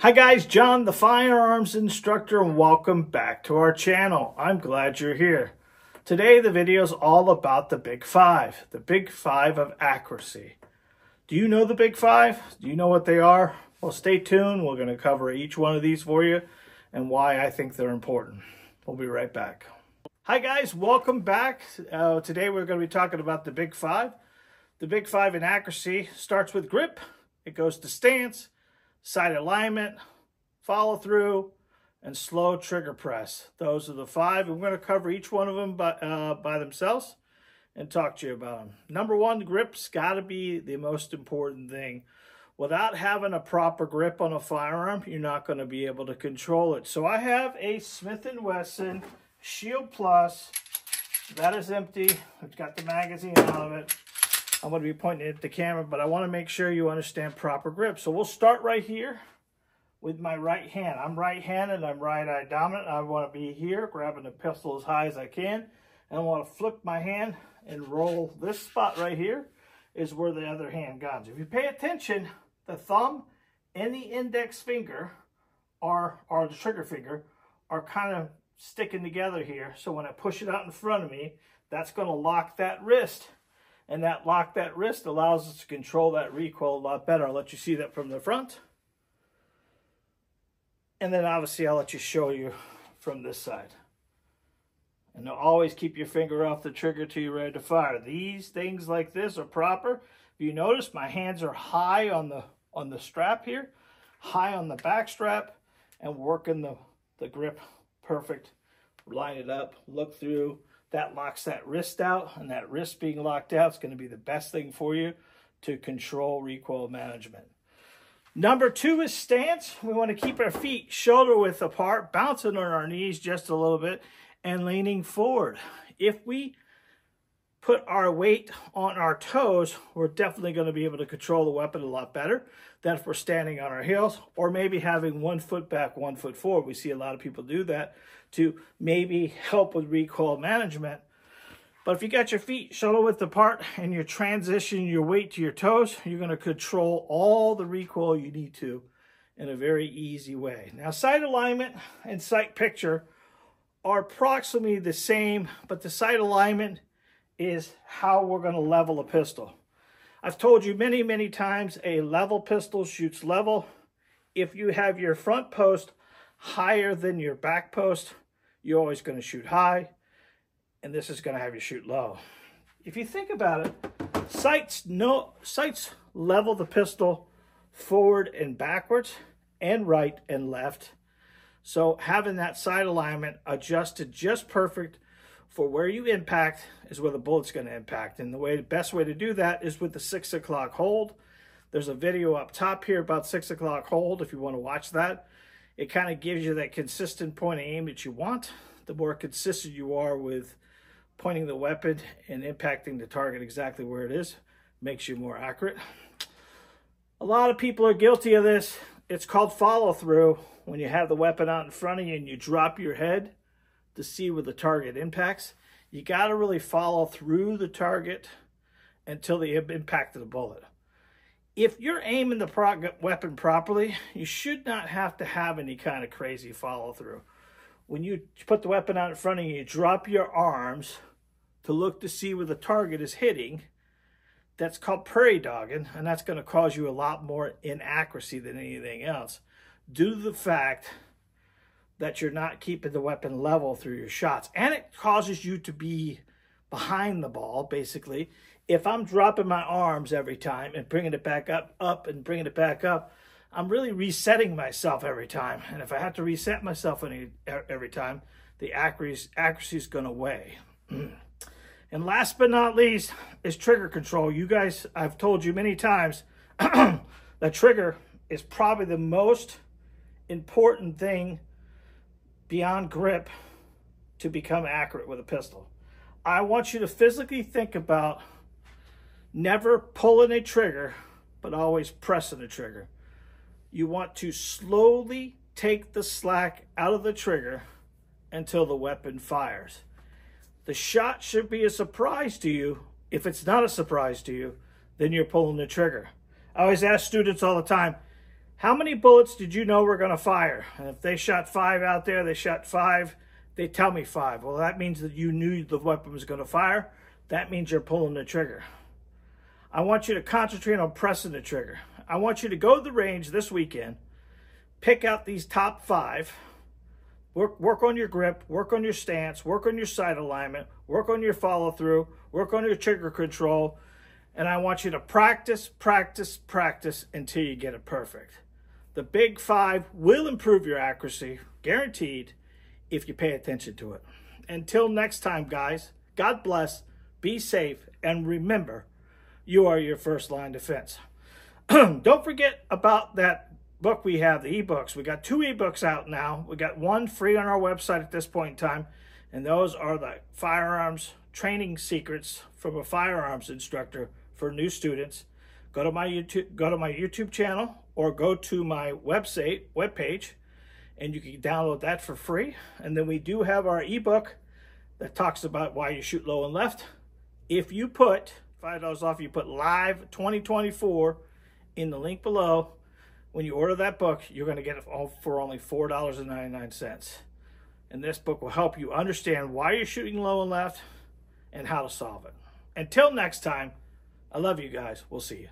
Hi guys, John the firearms instructor, and welcome back to our channel. I'm glad you're here. Today the video is all about the Big Five, the Big Five of accuracy. Do you know the Big Five? Do you know what they are? Well, stay tuned. We're going to cover each one of these for you and why I think they're important. We'll be right back. Hi guys, welcome back. Today we're going to be talking about the Big Five. The Big Five in accuracy starts with grip. It goes to stance, sight alignment, follow through, and slow trigger press. Those are the five. We're going to cover each one of them by themselves and talk to you about them. Number one, grip's got to be the most important thing. Without having a proper grip on a firearm, you're not going to be able to control it. So I have a Smith & Wesson Shield Plus. That is empty. I've got the magazine out of it. I'm going to be pointing it at the camera, but I want to make sure you understand proper grip. So we'll start right here with my right hand. I'm right-handed, I'm right-eye dominant. I want to be here, grabbing the pistol as high as I can. And I want to flip my hand and roll. This spot right here is where the other hand guns. If you pay attention, the thumb and the index finger, or the trigger finger, are kind of sticking together here. So when I push it out in front of me, that's going to lock that wrist. And that wrist allows us to control that recoil a lot better. I'll let you see that from the front. And then obviously I'll let you show you from this side. And always keep your finger off the trigger till you're ready to fire. These things like this are proper. If you notice, my hands are high on the strap here, high on the back strap, and working the grip perfect. Line it up, look through. That locks that wrist out, and that wrist being locked out is going to be the best thing for you to control recoil management. Number two is stance. We want to keep our feet shoulder width apart, bouncing on our knees just a little bit, and leaning forward. If we put our weight on our toes, we're definitely going to be able to control the weapon a lot better than if we're standing on our heels, or maybe having 1 foot back, 1 foot forward. We see a lot of people do that to maybe help with recoil management. But if you got your feet shoulder width apart and you're transitioning your weight to your toes, you're going to control all the recoil you need to in a very easy way. Now, sight alignment and sight picture are approximately the same, but the sight alignment is how we're going to level a pistol. I've told you many, many times, a level pistol shoots level. If you have your front post higher than your back post, you're always going to shoot high, and this is going to have you shoot low. If you think about it, sights level the pistol forward and backwards, and right and left. So having that sight alignment adjusted just perfect for where you impact is where the bullet's going to impact. And the best way to do that is with the 6 o'clock hold. There's a video up top here about 6 o'clock hold if you want to watch that. It kind of gives you that consistent point of aim that you want. The more consistent you are with pointing the weapon and impacting the target exactly where it is, makes you more accurate. A lot of people are guilty of this. It's called follow through. When you have the weapon out in front of you and you drop your head to see where the target impacts, you got to really follow through the target until the impact of the bullet. If you're aiming the weapon properly, you should not have to have any kind of crazy follow through. When you put the weapon out in front of you, you drop your arms to look to see where the target is hitting. That's called prairie dogging, and that's going to cause you a lot more inaccuracy than anything else, due to the fact that you're not keeping the weapon level through your shots. And it causes you to be behind the ball, basically. If I'm dropping my arms every time and bringing it back up and bringing it back up, I'm really resetting myself every time. And if I have to reset myself every time, the accuracy is going to weigh. And last but not least is trigger control. You guys, I've told you many times, the trigger is probably the most important thing beyond grip to become accurate with a pistol. I want you to physically think about never pulling a trigger, but always pressing the trigger. You want to slowly take the slack out of the trigger until the weapon fires. The shot should be a surprise to you. If it's not a surprise to you, then you're pulling the trigger. I always ask students all the time, How many bullets did you know were going to fire? And if they shot 5 out there, they shot 5, they tell me 5. Well, that means that you knew the weapon was going to fire. That means you're pulling the trigger. I want you to concentrate on pressing the trigger. I want you to go to the range this weekend, pick out these top 5, work on your grip, work on your stance, work on your sight alignment, work on your follow through, work on your trigger control, and I want you to practice, practice, practice until you get it perfect. The big 5 will improve your accuracy, guaranteed, if you pay attention to it. Until next time, guys, God bless, be safe, and remember, you are your first line defense. Don't forget about that book we have, the ebooks. We got 2 ebooks out now. We got 1 free on our website at this point in time, and those are the Firearms Training Secrets from a Firearms Instructor for new students. Go to my YouTube channel or go to my webpage, and you can download that for free. And then we do have our ebook that talks about why you shoot low and left. If you put $5 off, you put Live 2024 in the link below. When you order that book, you're going to get it all for only $4.99. And this book will help you understand why you're shooting low and left and how to solve it. Until next time, I love you guys. We'll see you.